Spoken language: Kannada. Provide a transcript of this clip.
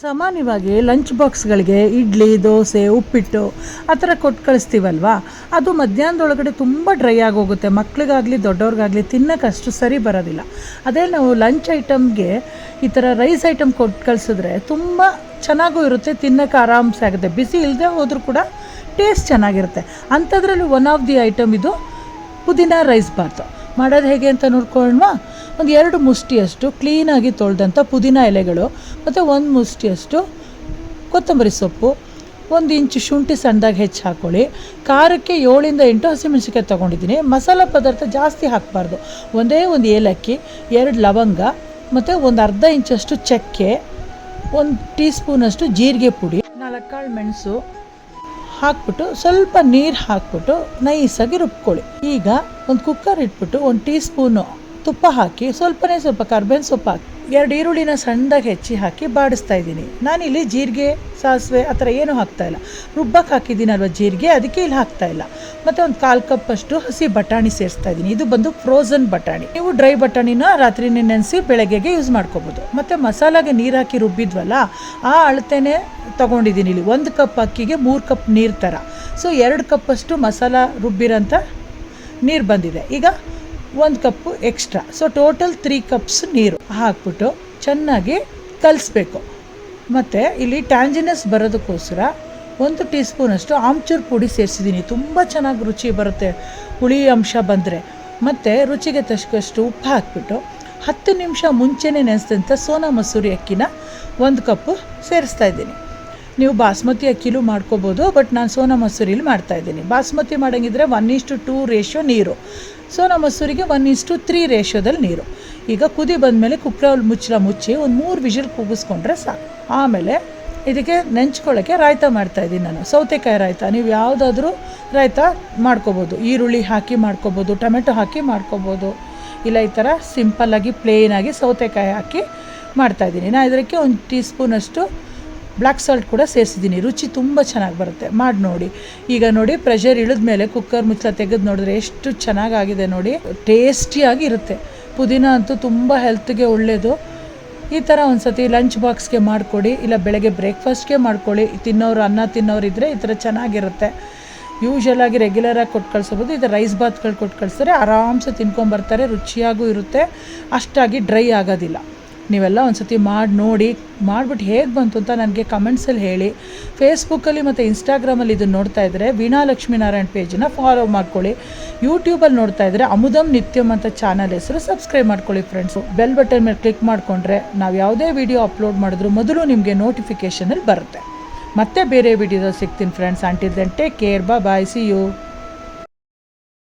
ಸಾಮಾನ್ಯವಾಗಿ ಲಂಚ್ ಬಾಕ್ಸ್ಗಳಿಗೆ ಇಡ್ಲಿ, ದೋಸೆ, ಉಪ್ಪಿಟ್ಟು ಆ ಥರ ಕೊಟ್ಟು ಕಳಿಸ್ತೀವಲ್ವಾ, ಅದು ಮಧ್ಯಾಹ್ನದೊಳಗಡೆ ತುಂಬ ಡ್ರೈ ಆಗೋಗುತ್ತೆ. ಮಕ್ಳಿಗಾಗಲಿ ದೊಡ್ಡವ್ರಿಗಾಗಲಿ ತಿನ್ನೋಕೆ ಅಷ್ಟು ಸರಿ ಬರೋದಿಲ್ಲ. ಅದೇ ನಾವು ಲಂಚ್ ಐಟಮ್ಗೆ ಈ ಥರ ರೈಸ್ ಐಟಮ್ ಕೊಟ್ಟು ಕಳಿಸಿದ್ರೆ ತುಂಬ ಚೆನ್ನಾಗೂ ಇರುತ್ತೆ, ತಿನ್ನೋಕೆ ಆರಾಮ್ಸೆ ಆಗುತ್ತೆ. ಬಿಸಿ ಇಲ್ಲದೆ ಹೋದರೂ ಕೂಡ ಟೇಸ್ಟ್ ಚೆನ್ನಾಗಿರುತ್ತೆ. ಅಂಥದ್ರಲ್ಲಿ ಒನ್ ಆಫ್ ದಿ ಐಟಮ್ ಇದು ಪುದೀನ ರೈಸ್ ಬಾತು. ಮಾಡೋದು ಹೇಗೆ ಅಂತ ನೋಡ್ಕೊಳ್ಳೋಣ. ಒಂದು 2 ಮುಷ್ಟಿಯಷ್ಟು ಕ್ಲೀನಾಗಿ ತೊಳೆದಂಥ ಪುದೀನ ಎಲೆಗಳು ಮತ್ತು 1 ಮುಷ್ಟಿಯಷ್ಟು ಕೊತ್ತಂಬರಿ ಸೊಪ್ಪು, 1 ಇಂಚು ಶುಂಠಿ ಸಣ್ಣದಾಗಿ ಹೆಚ್ಚಿ ಹಾಕ್ಕೊಳ್ಳಿ. ಖಾರಕ್ಕೆ 7 ಇಂದ 8 ಹಸಿಮೆಣಸಿನ್ಕಾಯಿ ತೊಗೊಂಡಿದ್ದೀನಿ. ಮಸಾಲೆ ಪದಾರ್ಥ ಜಾಸ್ತಿ ಹಾಕಬಾರ್ದು. ಒಂದೇ 1 ಏಲಕ್ಕಿ, 2 ಲವಂಗ ಮತ್ತು ಒಂದು ಅರ್ಧ ಇಂಚಷ್ಟು ಚಕ್ಕೆ, 1 ಟೀ ಸ್ಪೂನಷ್ಟು ಜೀರಿಗೆ ಪುಡಿ, 4 ಕಾಳು ಮೆಣಸು ಹಾಕ್ಬಿಟ್ಟು ಸ್ವಲ್ಪ ನೀರು ಹಾಕ್ಬಿಟ್ಟು ನೈಸಾಗಿ ರುಬ್ಕೊಳ್ಳಿ. ಈಗ ಒಂದು ಕುಕ್ಕರ್ ಇಟ್ಬಿಟ್ಟು 1 ಟೀ ಸ್ಪೂನು ತುಪ್ಪ ಹಾಕಿ ಸ್ವಲ್ಪನೇ ಸ್ವಲ್ಪ ಕರ್ಬೇವಿನ ಸೊಪ್ಪು ಹಾಕಿ 2 ಈರುಳ್ಳಿನ ಸಣ್ಣದಾಗಿ ಹೆಚ್ಚಿ ಹಾಕಿ ಬಾಡಿಸ್ತಾ ಇದ್ದೀನಿ. ನಾನಿಲ್ಲಿ ಜೀರಿಗೆ, ಸಾಸಿವೆ ಆ ಥರ ಏನೂ ಹಾಕ್ತಾಯಿಲ್ಲ. ರುಬ್ಬಕ್ಕೆ ಹಾಕಿದ್ದೀನಲ್ವ ಜೀರಿಗೆ, ಅದಕ್ಕೆ ಇಲ್ಲಿ ಹಾಕ್ತಾಯಿಲ್ಲ. ಮತ್ತು ಒಂದು 1/4 ಕಪ್ಪಷ್ಟು ಹಸಿ ಬಟಾಣಿ ಸೇರಿಸ್ತಾ ಇದ್ದೀನಿ. ಇದು ಬಂದು ಫ್ರೋಝನ್ ಬಟಾಣಿ. ನೀವು ಡ್ರೈ ಬಟಾಣಿನ ರಾತ್ರಿನೇ ನೆನೆಸಿ ಬೆಳಗ್ಗೆಗೆ ಯೂಸ್ ಮಾಡ್ಕೋಬೋದು. ಮತ್ತು ಮಸಾಲಾಗೆ ನೀರು ಹಾಕಿ ರುಬ್ಬಿದ್ವಲ್ಲ, ಆ ಅಳತೆನೇ ತೊಗೊಂಡಿದ್ದೀನಿ. ಇಲ್ಲಿ 1 ಕಪ್ ಅಕ್ಕಿಗೆ 3 ಕಪ್ ನೀರು ಥರ. ಸೊ 2 ಕಪ್ಪಷ್ಟು ಮಸಾಲ ರುಬ್ಬಿರೋಂಥ ನೀರು ಬಂದಿದೆ. ಈಗ 1 ಕಪ್ಪು ಎಕ್ಸ್ಟ್ರಾ, ಸೊ ಟೋಟಲ್ 3 ಕಪ್ಸ್ ನೀರು ಹಾಕ್ಬಿಟ್ಟು ಚೆನ್ನಾಗಿ ಕಲಿಸ್ಬೇಕು. ಮತ್ತು ಇಲ್ಲಿ ಟ್ಯಾಂಜಿನಸ್ ಬರೋದಕ್ಕೋಸ್ಕರ 1 ಟೀ ಸ್ಪೂನಷ್ಟು ಆಮ್ಚೂರು ಪುಡಿ ಸೇರಿಸಿದ್ದೀನಿ. ತುಂಬ ಚೆನ್ನಾಗಿ ರುಚಿ ಬರುತ್ತೆ ಹುಳಿ ಅಂಶ ಬಂದರೆ. ಮತ್ತು ರುಚಿಗೆ ತಕ್ಕಷ್ಟು ಉಪ್ಪು ಹಾಕ್ಬಿಟ್ಟು 10 ನಿಮಿಷ ಮುಂಚೆನೇ ನೆನೆಸಿದಂಥ ಸೋನಾ ಮಸೂರಿ ಅಕ್ಕಿನ 1 ಕಪ್ಪು ಸೇರಿಸ್ತಾ ಇದ್ದೀನಿ. ನೀವು ಬಾಸ್ಮತಿ ಅಕ್ಕಿಲೂ ಮಾಡ್ಕೋಬೋದು, ಬಟ್ ನಾನು ಸೋನಾ ಮಸೂರಿಲಿ ಮಾಡ್ತಾಯಿದ್ದೀನಿ. ಬಾಸ್ಮತಿ ಮಾಡೋಂಗಿದ್ರೆ 1:2 ರೇಷಿಯೋ ನೀರು, ಸೋನಾ ಮಸೂರಿಗೆ 1:3 ರೇಷಿಯೋದಲ್ಲಿ ನೀರು. ಈಗ ಕುದಿ ಬಂದಮೇಲೆ ಕುಕ್ಕರ್ ಮುಚ್ಚಿ ಒಂದು 3 ವಿಷಲ್ ಕೂಗಿಸ್ಕೊಂಡ್ರೆ ಸಾಕು. ಆಮೇಲೆ ಇದಕ್ಕೆ ನೆಂಚ್ಕೊಳ್ಳೋಕ್ಕೆ ರಾಯ್ತ ಮಾಡ್ತಾಯಿದ್ದೀನಿ ನಾನು, ಸೌತೆಕಾಯಿ ರಾಯ್ತ. ನೀವು ಯಾವುದಾದ್ರೂ ರಾಯ್ತ ಮಾಡ್ಕೋಬೋದು. ಈರುಳ್ಳಿ ಹಾಕಿ ಮಾಡ್ಕೋಬೋದು, ಟೊಮೆಟೊ ಹಾಕಿ ಮಾಡ್ಕೋಬೋದು, ಇಲ್ಲ ಈ ಥರ ಸಿಂಪಲ್ಲಾಗಿ ಪ್ಲೇನಾಗಿ ಸೌತೆಕಾಯಿ ಹಾಕಿ ಮಾಡ್ತಾಯಿದ್ದೀನಿ. ನಾನು ಇದಕ್ಕೆ 1 ಟೀ ಸ್ಪೂನಷ್ಟು ಬ್ಲ್ಯಾಕ್ ಸಾಲ್ಟ್ ಕೂಡ ಸೇರಿಸಿದ್ದೀನಿ. ರುಚಿ ತುಂಬ ಚೆನ್ನಾಗಿ ಬರುತ್ತೆ, ಮಾಡಿ ನೋಡಿ. ಈಗ ನೋಡಿ, ಪ್ರೆಷರ್ ಇಳಿದ ಮೇಲೆ ಕುಕ್ಕರ್ ಮುಚ್ಚಳ ತೆಗೆದು ನೋಡಿದ್ರೆ ಎಷ್ಟು ಚೆನ್ನಾಗಾಗಿದೆ ನೋಡಿ. ಟೇಸ್ಟಿಯಾಗಿ ಇರುತ್ತೆ. ಪುದೀನ ಅಂತೂ ತುಂಬ ಹೆಲ್ತ್ಗೆ ಒಳ್ಳೆಯದು. ಈ ಥರ ಒಂದು ಸತಿ ಲಂಚ್ ಬಾಕ್ಸ್ಗೆ ಮಾಡಿಕೊಡಿ, ಇಲ್ಲ ಬೆಳಗ್ಗೆ ಬ್ರೇಕ್ಫಾಸ್ಟ್ಗೆ ಮಾಡ್ಕೊಳ್ಳಿ. ಅನ್ನ ತಿನ್ನೋರಿದ್ದರೆ ಈ ಥರ ಚೆನ್ನಾಗಿರುತ್ತೆ. ಯೂಶ್ವಲಾಗಿ ರೆಗ್ಯುಲರಾಗಿ ಕೊಟ್ಟು ಕಳಿಸ್ಬೋದು. ಇದು ರೈಸ್ ಬಾತ್ಗಳು ಕೊಟ್ಟು ಕಳಿಸ್ತಾರೆ, ಆರಾಮ್ಸೆ ತಿನ್ಕೊಂಬರ್ತಾರೆ. ರುಚಿಯಾಗೂ ಇರುತ್ತೆ, ಅಷ್ಟಾಗಿ ಡ್ರೈ ಆಗೋದಿಲ್ಲ. ನೀವೆಲ್ಲ ಒಂದು ಸತಿ ಮಾಡಿ ನೋಡಿ, ಮಾಡಿಬಿಟ್ಟು ಹೇಗೆ ಬಂತು ಅಂತ ನನಗೆ ಕಮೆಂಟ್ಸಲ್ಲಿ ಹೇಳಿ. ಫೇಸ್ಬುಕ್ಕಲ್ಲಿ ಮತ್ತು ಇನ್ಸ್ಟಾಗ್ರಾಮಲ್ಲಿ ಇದನ್ನು ನೋಡ್ತಾ ಇದ್ದರೆ ವೀಣಾ ಲಕ್ಷ್ಮೀನಾರಾಯಣ್ ಪೇಜನ್ನು ಫಾಲೋ ಮಾಡ್ಕೊಳ್ಳಿ. ಯೂಟ್ಯೂಬಲ್ಲಿ ನೋಡ್ತಾ ಇದ್ದರೆ ಅಮುದಂ ನಿತ್ಯಂ ಅಂತ ಚಾನಲ್ ಹೆಸರು ಸಬ್ಸ್ಕ್ರೈಬ್ ಮಾಡ್ಕೊಳ್ಳಿ ಫ್ರೆಂಡ್ಸು. ಬೆಲ್ ಬಟನ್ ಮೇಲೆ ಕ್ಲಿಕ್ ಮಾಡಿಕೊಂಡ್ರೆ ನಾವು ಯಾವುದೇ ವಿಡಿಯೋ ಅಪ್ಲೋಡ್ ಮಾಡಿದ್ರು ಮೊದಲು ನಿಮಗೆ ನೋಟಿಫಿಕೇಷನಲ್ಲಿ ಬರುತ್ತೆ. ಮತ್ತೆ ಬೇರೆ ವಿಡಿಯೋದಲ್ಲಿ ಸಿಗ್ತೀನಿ friends. Until then take care, bye, see you.